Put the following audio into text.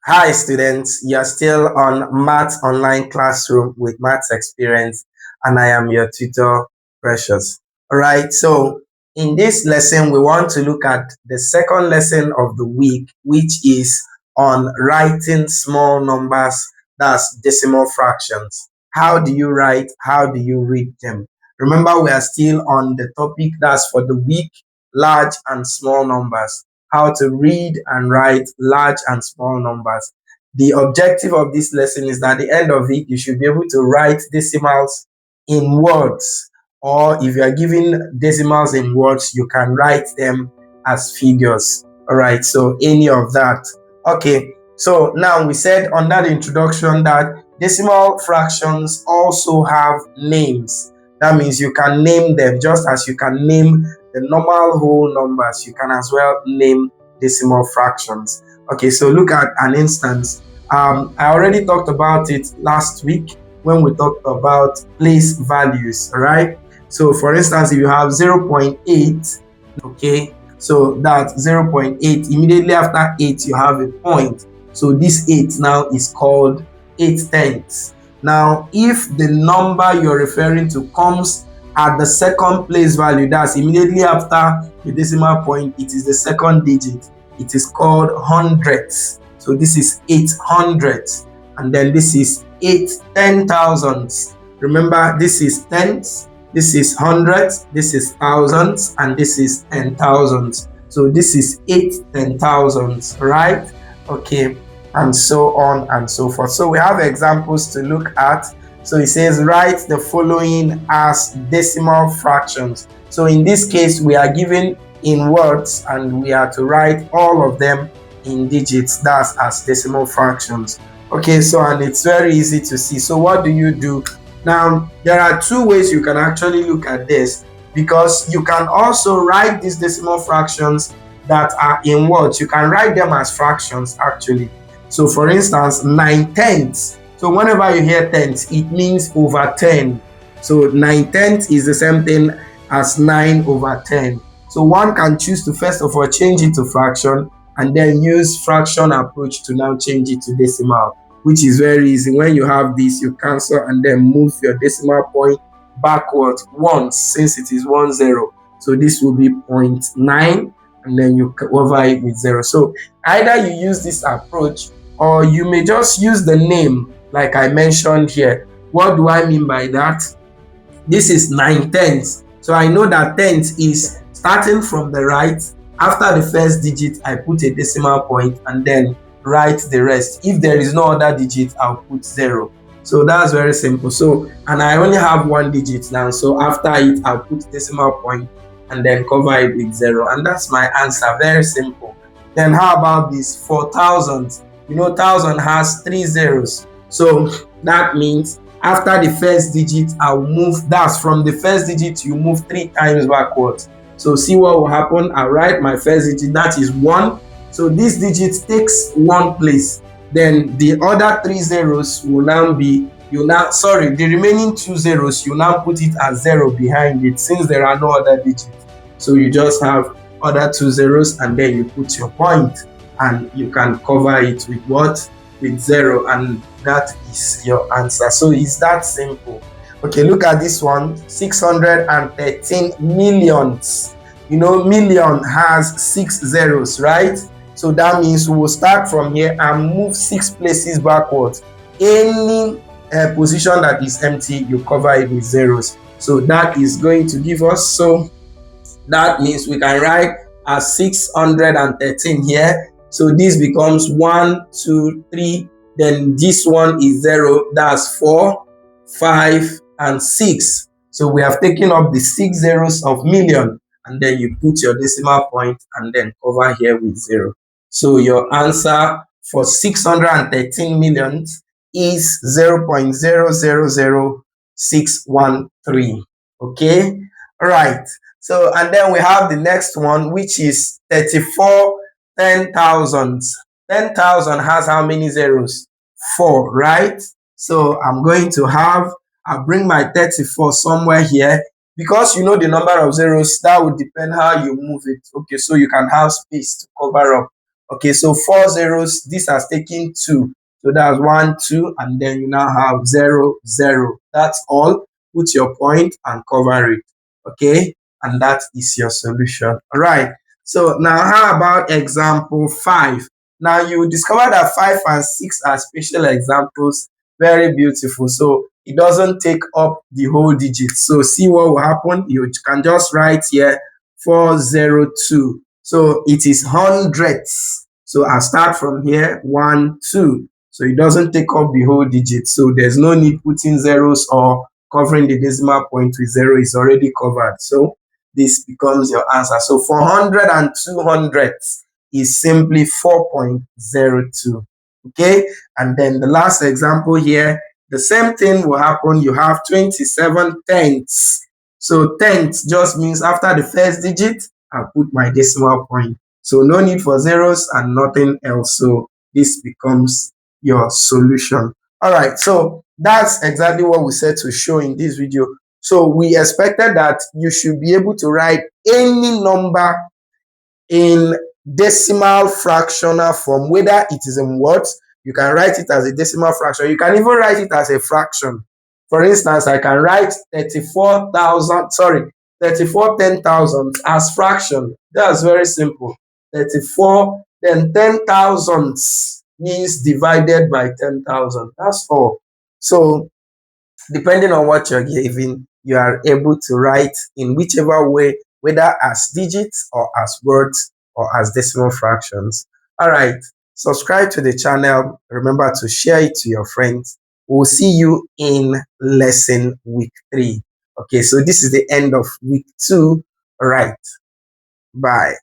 Hi students, you're still on Maths Online Classroom with Maths Experience, and I am your tutor, Precious. Alright, so in this lesson we want to look at the second lesson of the week, which is on writing small numbers, that's decimal fractions. How do you write? How do you read them? Remember, we are still on the topic that's for the week, large and small numbers, how to read and write large and small numbers. The objective of this lesson is that at the end of it, you should be able to write decimals in words, or if you are given decimals in words, you can write them as figures. All right, so any of that. Okay, so now we said on that introduction that decimal fractions also have names. That means you can name them just as you can name the normal whole numbers. You can as well name decimal fractions. Okay, so look at an instance. I already talked about it last week when we talked about place values. All right. So for instance, if you have 0.8, okay, so that's 0.8. Immediately after 8, you have a point. So this 8 now is called 8/10. Now, if the number you're referring to comes at the second place value, that's immediately after the decimal point, it is the second digit. It is called hundredths. So this is 800ths, and then this is 8/10,000ths. Remember, this is tenths, this is hundredths, this is thousandths, and this is 10,000ths. So this is 8/10,000ths, right? Okay, and so on and so forth. So we have examples to look at. So it says write the following as decimal fractions. So in this case, we are given in words and we are to write all of them in digits, that's as decimal fractions. Okay, so and it's very easy to see. So what do? Now, there are two ways you can actually look at this, because you can also write these decimal fractions that are in words. You can write them as fractions actually. So for instance, 9/10. So whenever you hear tenths, it means over 10. So 9/10 is the same thing as 9/10. So one can choose to first of all change it to fraction and then use fraction approach to now change it to decimal, which is very easy. When you have this, you cancel and then move your decimal point backwards once, since it is 10. So this will be 0.9 and then you cover it with 0. So either you use this approach or you may just use the name like I mentioned here. What do I mean by that? This is 9/10. So I know that tenth is starting from the right. After the first digit, I put a decimal point and then write the rest. If there is no other digit, I'll put 0. So that's very simple. So, and I only have one digit now. So after it, I'll put decimal point and then cover it with 0. And that's my answer. Very simple. Then how about this? For thousand, you know, thousand has 3 zeros. So that means after the first digit, I'll move, that's from the first digit, you move 3 times backwards. So see what will happen. I'll write my first digit, that is 1. So this digit takes 1 place. Then the other 3 zeros will now be, the remaining 2 zeros, you now put it as 0 behind it, since there are no other digits. So you just have other 2 zeros and then you put your point and you can cover it with what? With 0, and that is your answer. So it's that simple. Okay, look at this one. 613 millionths. You know, million has 6 zeros, right? So that means we will start from here and move 6 places backwards. Any position that is empty, you cover it with zeros. So that is going to give us, so that means we can write as 613 here. So this becomes 1, 2, 3. Then this one is 0. That's 4, 5, and 6. So we have taken up the 6 zeros of million, and then you put your decimal point and then cover here with 0. So your answer for 613 millionths is 0.000613. Okay, all right. So and then we have the next one, which is 34/10,000. 10,000 has how many zeros? 4, right? So I'm going to have, I'll bring my 34 somewhere here, because you know the number of zeros, that would depend how you move it. Okay, so you can have space to cover up. Okay, so 4 zeros, this has taken 2. So that's 1, 2, and then you now have 0, 0. That's all. Put your point and cover it. Okay, and that is your solution. All right. So now how about example 5? Now you discover that 5 and 6 are special examples. Very beautiful. So it doesn't take up the whole digit. So see what will happen. You can just write here 402. So it is hundredths. So I start from here 1, 2. So it doesn't take up the whole digit. So there's no need putting zeros or covering the decimal point with 0. Is already covered. So this becomes your answer. So 400 and 200ths is simply 4.02. Okay, and then the last example here, the same thing will happen. You have 27 tenths. So tenths just means after the first digit, I put my decimal point. So no need for zeros and nothing else. So this becomes your solution. All right, so that's exactly what we said to show in this video. So we expected that you should be able to write any number in decimal fractional form, whether it is in words. You can write it as a decimal fraction. You can even write it as a fraction. For instance, I can write 34 10,000 as fraction. That's very simple. 34, then 10,000ths means divided by 10,000. That's all. So depending on what you're given, you are able to write in whichever way, whether as digits or as words or as decimal fractions. All right, subscribe to the channel. Remember to share it to your friends. We'll see you in lesson week 3. Okay, so this is the end of week 2. All right, bye.